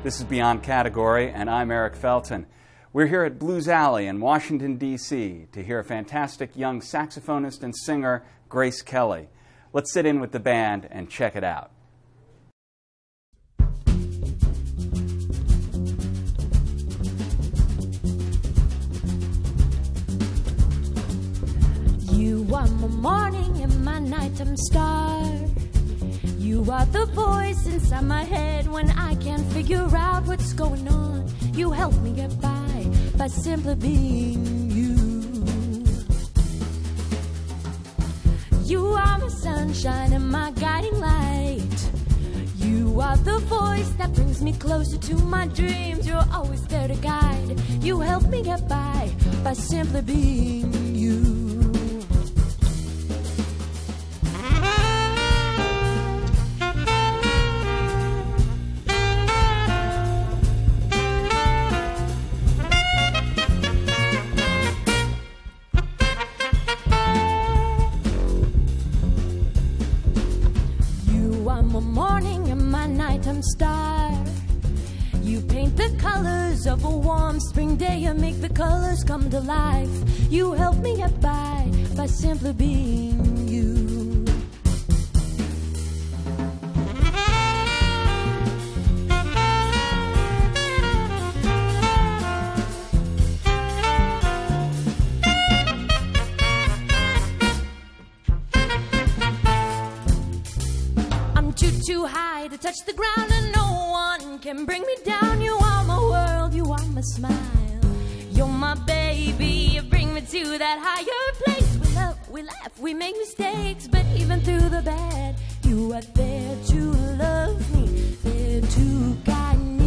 This is Beyond Category, and I'm Eric Felten. We're here at Blues Alley in Washington, D.C. to hear a fantastic young saxophonist and singer, Grace Kelly. Let's sit in with the band and check it out. You are my morning and my nighttime star. You are the voice inside my head when I can't figure out what's going on. You help me get by simply being you. You are my sunshine and my guiding light. You are the voice that brings me closer to my dreams. You're always there to guide. You help me get by simply being you. Star. You paint the colors of a warm spring day. You make the colors come to life. You help me get by simply being you. Too high to touch the ground and no one can bring me down. You are my world, you are my smile. You're my baby, you bring me to that higher place. We love, we laugh, we make mistakes, but even through the bad, you are there to love me, there to guide me.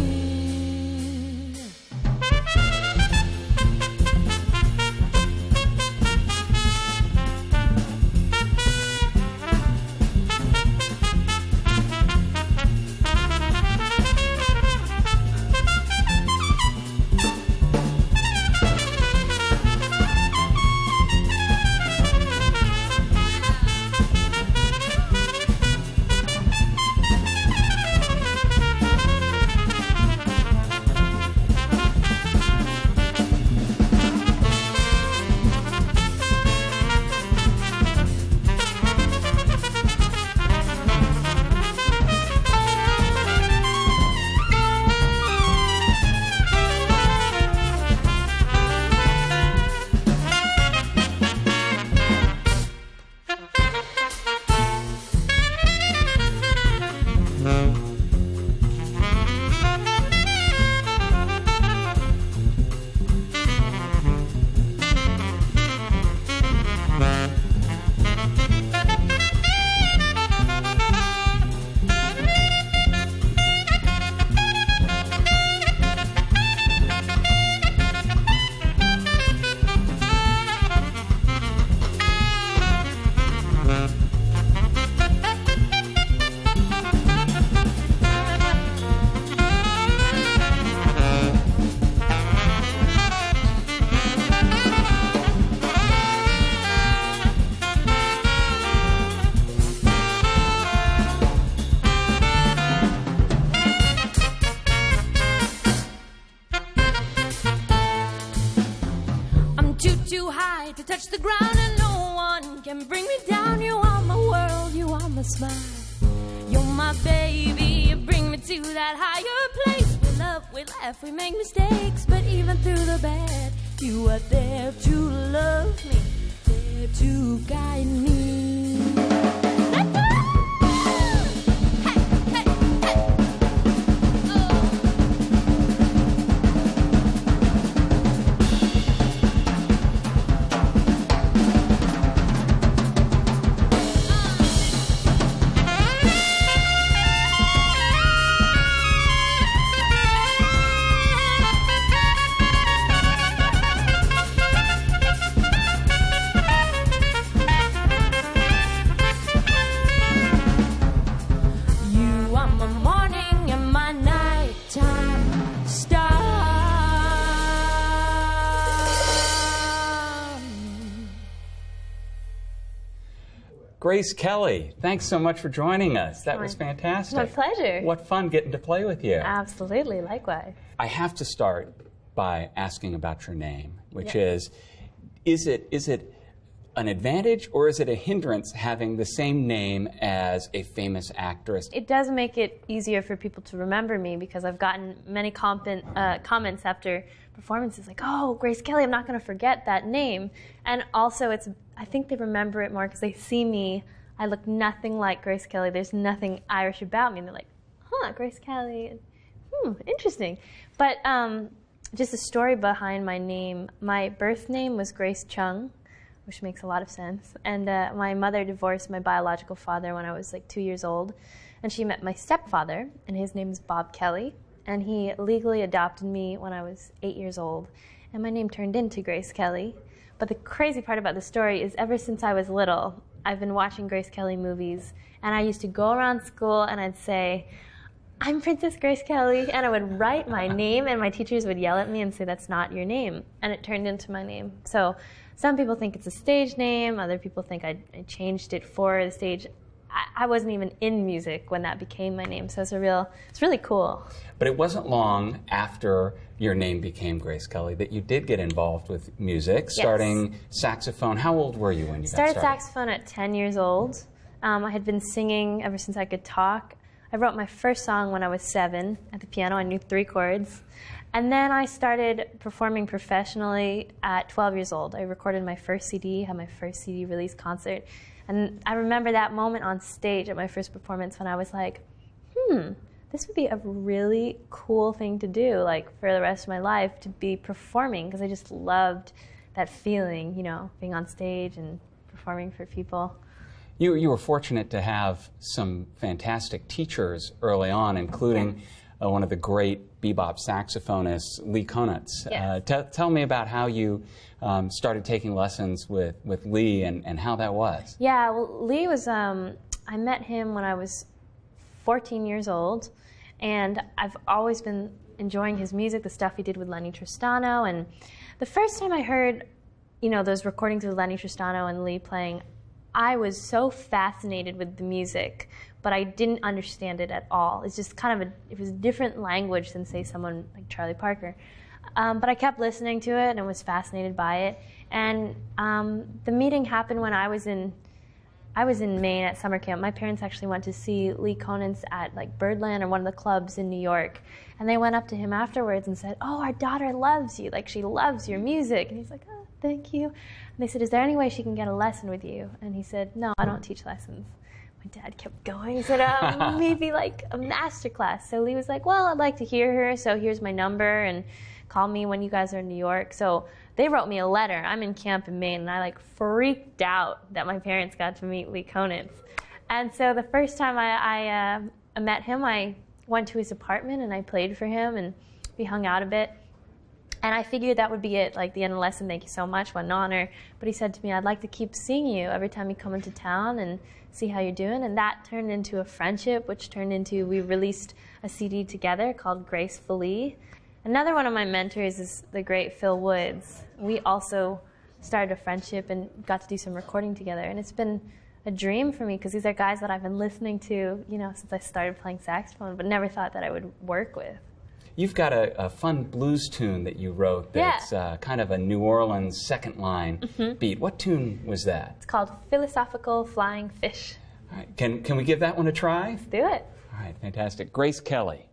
Too high to touch the ground and no one can bring me down. You are my world, you are my smile. You're my baby, you bring me to that higher place. We love, we laugh, we make mistakes, but even through the bad, you are there to love me, there to guide me. Grace Kelly, thanks so much for joining us. That was fantastic. My pleasure. What fun getting to play with you. Absolutely, likewise. I have to start by asking about your name, which is it an advantage or is it a hindrance having the same name as a famous actress? It does make it easier for people to remember me because I've gotten many comments after performances like, oh, Grace Kelly, I'm not going to forget that name. And also, I think they remember it more because they see me. I look nothing like Grace Kelly. There's nothing Irish about me. And they're like, huh, Grace Kelly. Interesting. But just a story behind my name. My birth name was Grace Chung, which makes a lot of sense. And my mother divorced my biological father when I was like 2 years old. And she met my stepfather, and his name is Bob Kelly. And he legally adopted me when I was 8 years old. And my name turned into Grace Kelly. But the crazy part about the story is ever since I was little, I've been watching Grace Kelly movies. And I used to go around school and I'd say, I'm Princess Grace Kelly. And I would write my name, and my teachers would yell at me and say, that's not your name. And it turned into my name. So some people think it's a stage name. Other people think I changed it for the stage. I wasn't even in music when that became my name, so it's really cool. But it wasn't long after your name became Grace Kelly that you did get involved with music, starting saxophone. How old were you when you got started? Started saxophone at 10 years old. I had been singing ever since I could talk. I wrote my first song when I was 7 at the piano. I knew 3 chords. And then I started performing professionally at 12 years old. I recorded my first CD, had my first CD release concert. And I remember that moment on stage at my first performance when I was like, this would be a really cool thing to do, like for the rest of my life, to be performing, because I just loved that feeling, you know, being on stage and performing for people. You were fortunate to have some fantastic teachers early on, including one of the great bebop saxophonists, Lee Konitz. Tell me about how you started taking lessons with Lee and how that was. Yeah, well, Lee was, I met him when I was 14 years old, and I've always been enjoying his music, the stuff he did with Lenny Tristano. And the first time I heard, you know, those recordings of Lenny Tristano and Lee playing, I was so fascinated with the music, but I didn't understand it at all. It's just kind of it was a different language than, say, someone like Charlie Parker. But I kept listening to it and was fascinated by it. And the meeting happened when I was in Maine at summer camp. My parents actually went to see Lee Konitz at like Birdland or one of the clubs in New York. And they went up to him afterwards and said, oh, our daughter loves you. Like, she loves your music. And he's like, oh, thank you. And they said, is there any way she can get a lesson with you? And he said, no, I don't teach lessons. My dad kept going. He said, maybe like a master class. So Lee was like, well, I'd like to hear her, so here's my number, and call me when you guys are in New York. So they wrote me a letter. I'm in camp in Maine, and I like freaked out that my parents got to meet Lee Konitz. And so the first time I met him, I went to his apartment and I played for him, and we hung out a bit. And I figured that would be it, like the end of the lesson, thank you so much, what an honor. But he said to me, I'd like to keep seeing you every time you come into town and see how you're doing. And that turned into a friendship, which turned into, we released a CD together called Gracefully. Another one of my mentors is the great Phil Woods. We also started a friendship and got to do some recording together. And it's been a dream for me, because these are guys that I've been listening to, you know, since I started playing saxophone, but never thought that I would work with. You've got a fun blues tune that you wrote that's kind of a New Orleans second line beat. What tune was that? It's called Philosophical Flying Fish. All right. Can we give that one a try? Let's do it. All right, fantastic. Grace Kelly.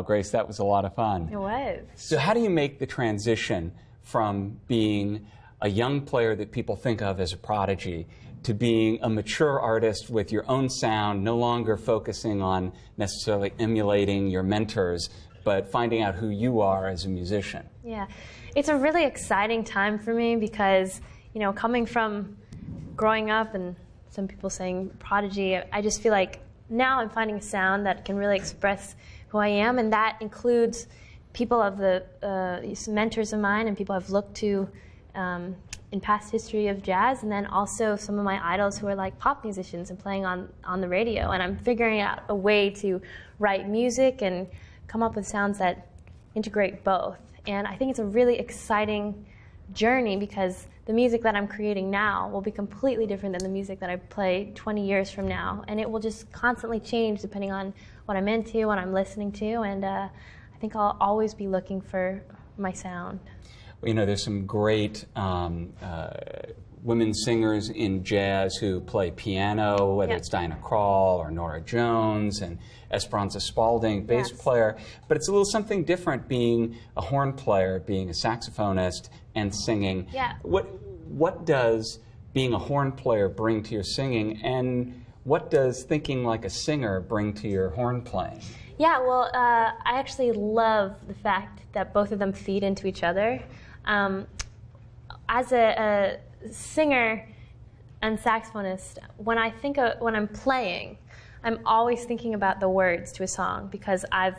Wow, Grace, that was a lot of fun. It was. So how do you make the transition from being a young player that people think of as a prodigy to being a mature artist with your own sound, no longer focusing on necessarily emulating your mentors, but finding out who you are as a musician? Yeah, it's a really exciting time for me because, you know, coming from growing up and some people saying prodigy, I just feel like now I'm finding a sound that can really express who I am, and that includes people of the mentors of mine and people I've looked to in past history of jazz, and then also some of my idols who are like pop musicians and playing on the radio. And I'm figuring out a way to write music and come up with sounds that integrate both. And I think it's a really exciting journey because the music that I'm creating now will be completely different than the music that I play 20 years from now. And it will just constantly change depending on what I'm into, what I'm listening to, and I think I'll always be looking for my sound. Well, you know, there's some great women singers in jazz who play piano, whether it's Diana Krall or Nora Jones, and Esperanza Spalding, bass player. But it's a little something different being a horn player, being a saxophonist, and singing. Yeah. What does being a horn player bring to your singing, and what does thinking like a singer bring to your horn playing? Yeah, well, I actually love the fact that both of them feed into each other. As a singer and saxophonist, when I'm playing, I'm always thinking about the words to a song because I've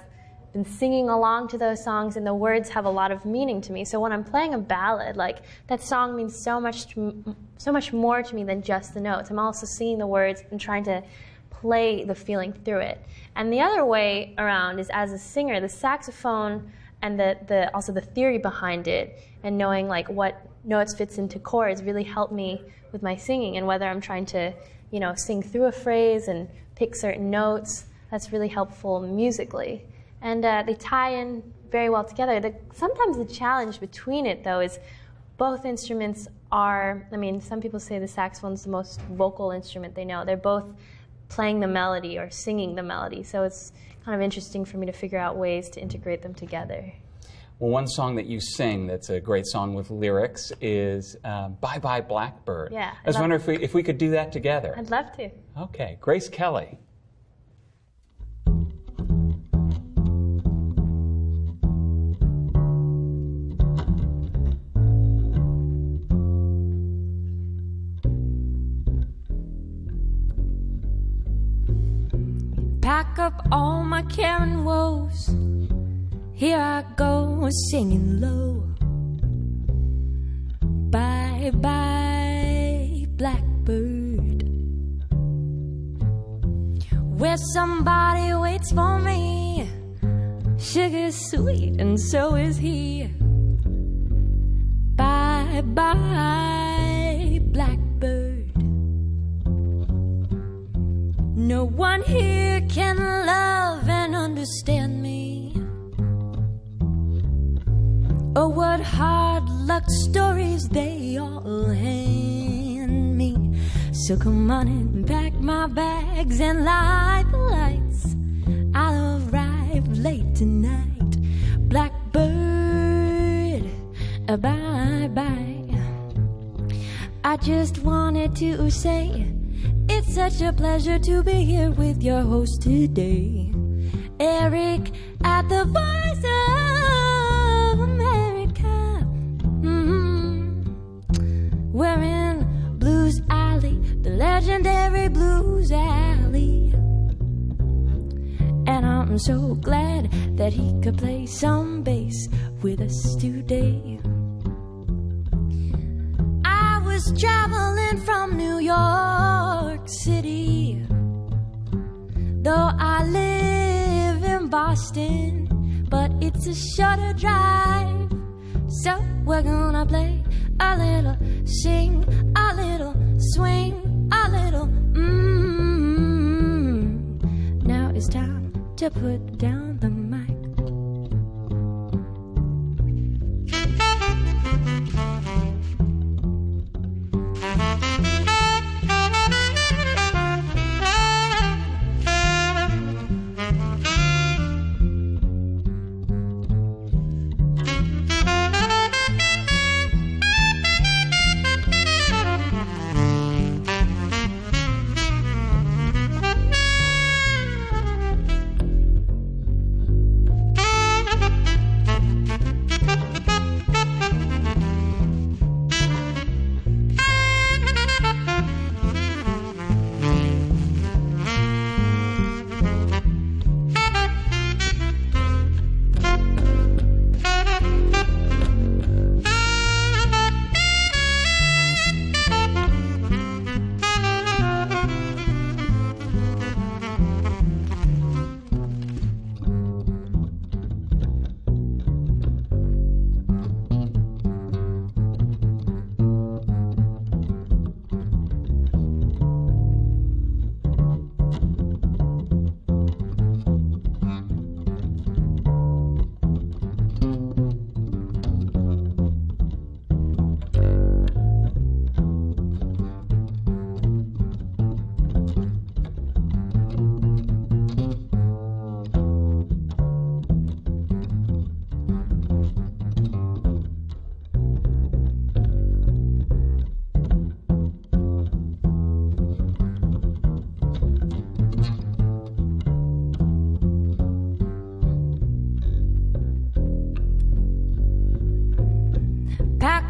been singing along to those songs and the words have a lot of meaning to me. So when I'm playing a ballad, like that song means so much more to me than just the notes. I'm also singing the words and trying to play the feeling through it. And the other way around is as a singer, the saxophone and also the theory behind it and knowing like what notes fits into chords really helped me with my singing, and whether I'm trying to, you know, sing through a phrase and pick certain notes, that's really helpful musically. And they tie in very well together. Sometimes the challenge between it, though, is both instruments are, I mean, some people say the saxophone's the most vocal instrument they know. They're both playing the melody or singing the melody. So it's kind of interesting for me to figure out ways to integrate them together. Well, one song that you sing that's a great song with lyrics is Bye Blackbird. Yeah. I was wondering if we could do that together. I'd love to. Okay. Grace Kelly. Pack up all my care and woes. Here I go, singing low. Bye, bye, blackbird. Where somebody waits for me. Sugar's sweet and so is he. Bye, bye, blackbird. No one here can love and understand me. Oh, what hard luck stories they all hand me. So come on and pack my bags and light the lights. I'll arrive late tonight. Blackbird, bye-bye. I just wanted to say it's such a pleasure to be here with your host today, Eric at the Voice of America. We're in Blues Alley, the legendary Blues Alley, and I'm so glad that he could play some bass with us today. I was traveling from New York City, though I live in Boston, but it's a shorter drive. So we're gonna play a little, sing a little, swing a little, Now it's time to put down the mic.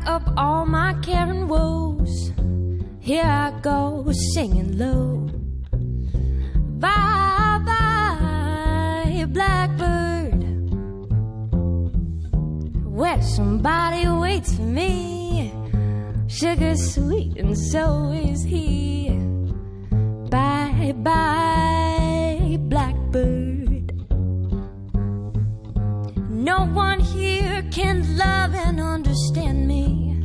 up all my care and woes. Here I go singing low. Bye, bye, blackbird, where somebody waits for me. Sugar's sweet and so is he. Bye, bye, blackbird. No one here can love and understand me.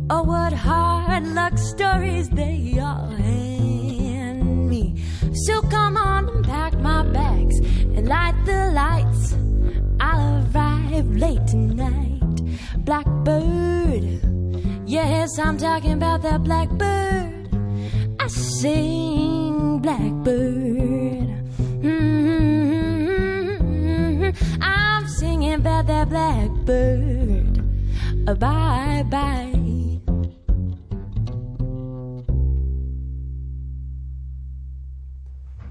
Oh, what hard luck stories they all hand me. So come on and pack my bags and light the lights. I'll arrive late tonight. Blackbird, yes, I'm talking about that blackbird. I sing blackbird. I'm singing about that blackbird. Bye bye.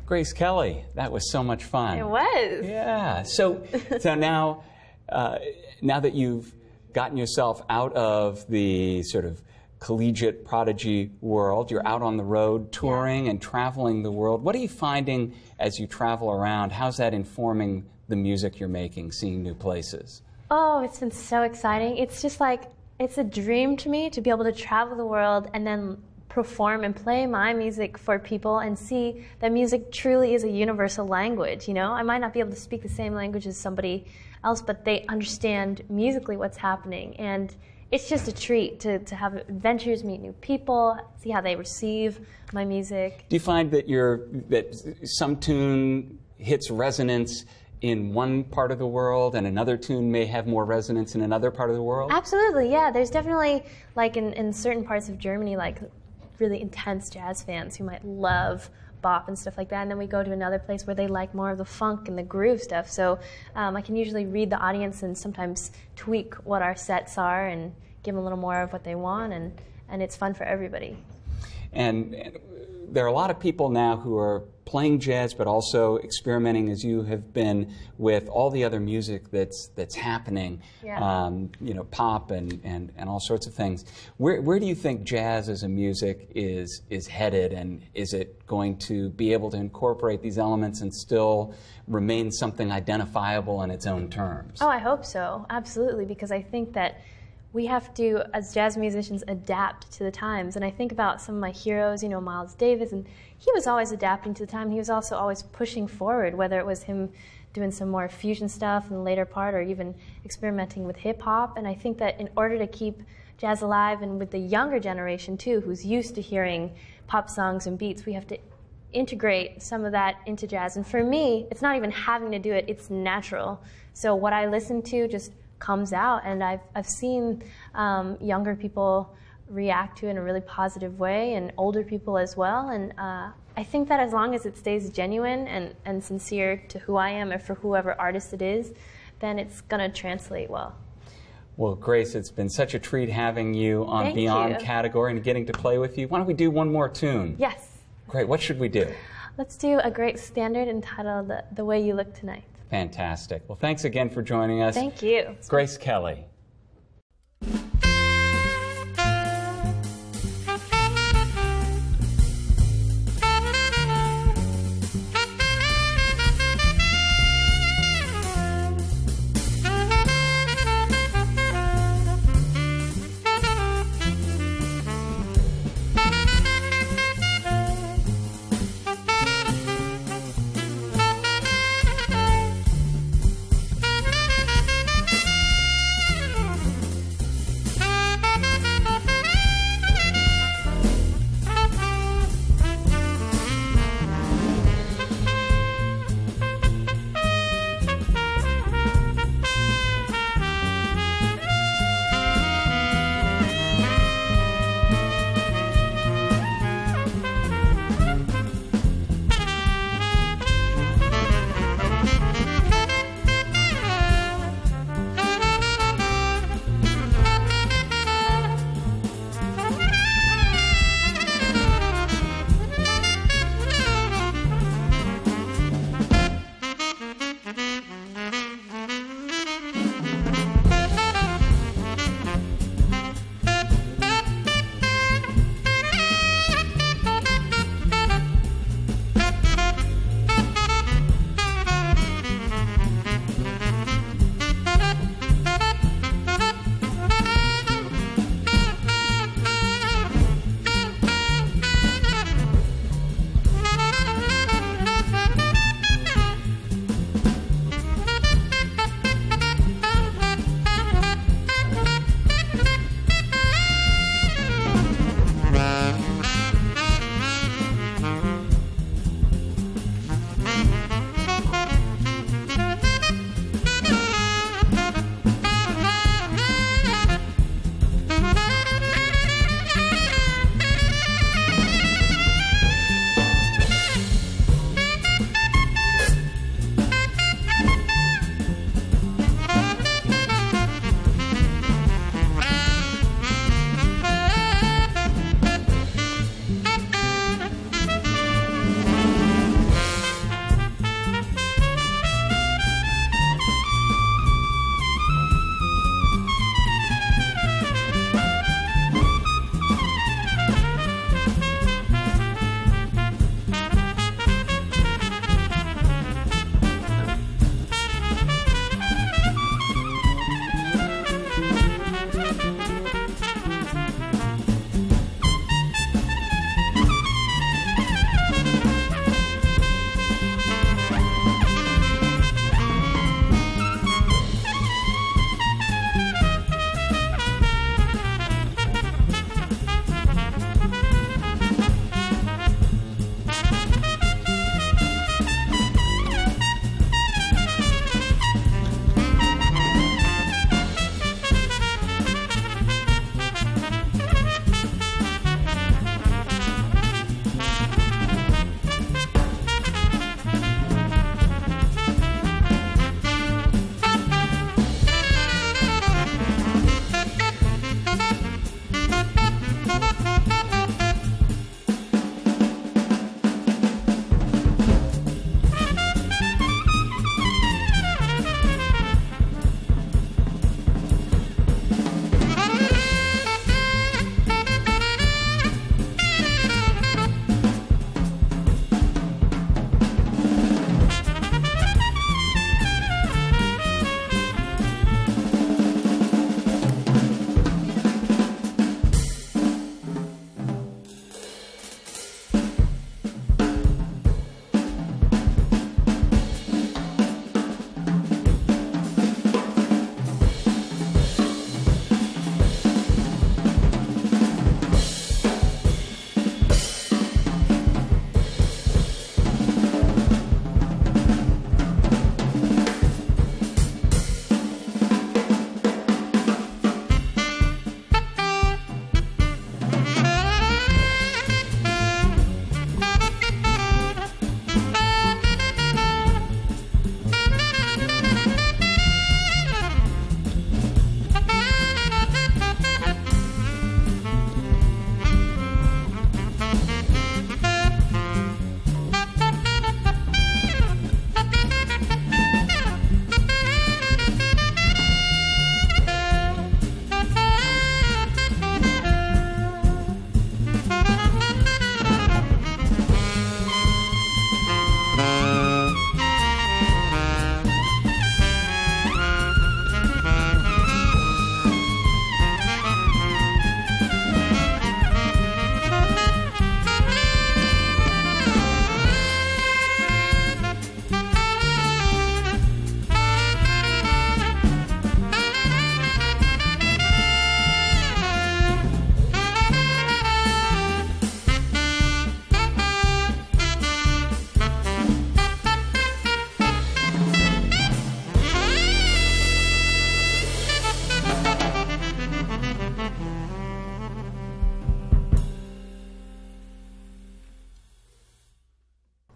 Grace Kelly, that was so much fun. It was. Yeah. So now that you've gotten yourself out of the sort of collegiate prodigy world, you're out on the road touring and traveling the world. What are you finding as you travel around? How's that informing the music you're making, seeing new places? Oh, it's been so exciting. It's just like, it's a dream to me to be able to travel the world and then perform and play my music for people and see that music truly is a universal language, you know? I might not be able to speak the same language as somebody else, but they understand musically what's happening. And it's just a treat to have adventures, meet new people, see how they receive my music. Do you find that that some tune hits resonance in one part of the world and another tune may have more resonance in another part of the world? Absolutely, yeah. There's definitely, like in certain parts of Germany, like really intense jazz fans who might love bop and stuff like that, and then we go to another place where they like more of the funk and the groove stuff. So I can usually read the audience and sometimes tweak what our sets are and give them a little more of what they want, and it's fun for everybody. And there are a lot of people now who are playing jazz, but also experimenting, as you have been, with all the other music that's happening, you know, pop and all sorts of things. Where do you think jazz as a music is headed, and is it going to be able to incorporate these elements and still remain something identifiable in its own terms? Oh, I hope so, absolutely, because I think that we have to, as jazz musicians, adapt to the times. And I think about some of my heroes, you know, Miles Davis, and he was always adapting to the time. He was also always pushing forward, whether it was him doing some more fusion stuff in the later part or even experimenting with hip-hop. And I think that in order to keep jazz alive, and with the younger generation too, who's used to hearing pop songs and beats, we have to integrate some of that into jazz. And for me, it's not even having to do it, it's natural. So what I listen to just comes out, and I've seen younger people react to it in a really positive way, and older people as well. And I think that as long as it stays genuine and sincere to who I am or for whoever artist it is, then it's going to translate well. Well, Grace, it's been such a treat having you on Thank Beyond you. Category and getting to play with you. Why don't we do one more tune? Yes. Great. What should we do? Let's do a great standard entitled The Way You Look Tonight. Fantastic. Well, thanks again for joining us. Thank you. Grace Kelly.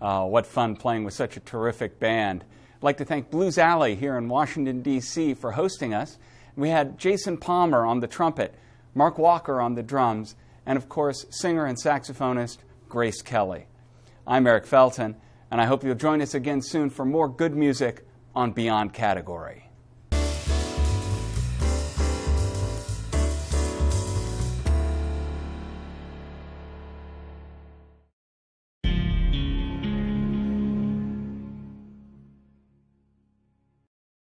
What fun playing with such a terrific band. I'd like to thank Blues Alley here in Washington, D.C. for hosting us. We had Jason Palmer on the trumpet, Mark Walker on the drums, and of course, singer and saxophonist Grace Kelly. I'm Eric Felten, and I hope you'll join us again soon for more good music on Beyond Category.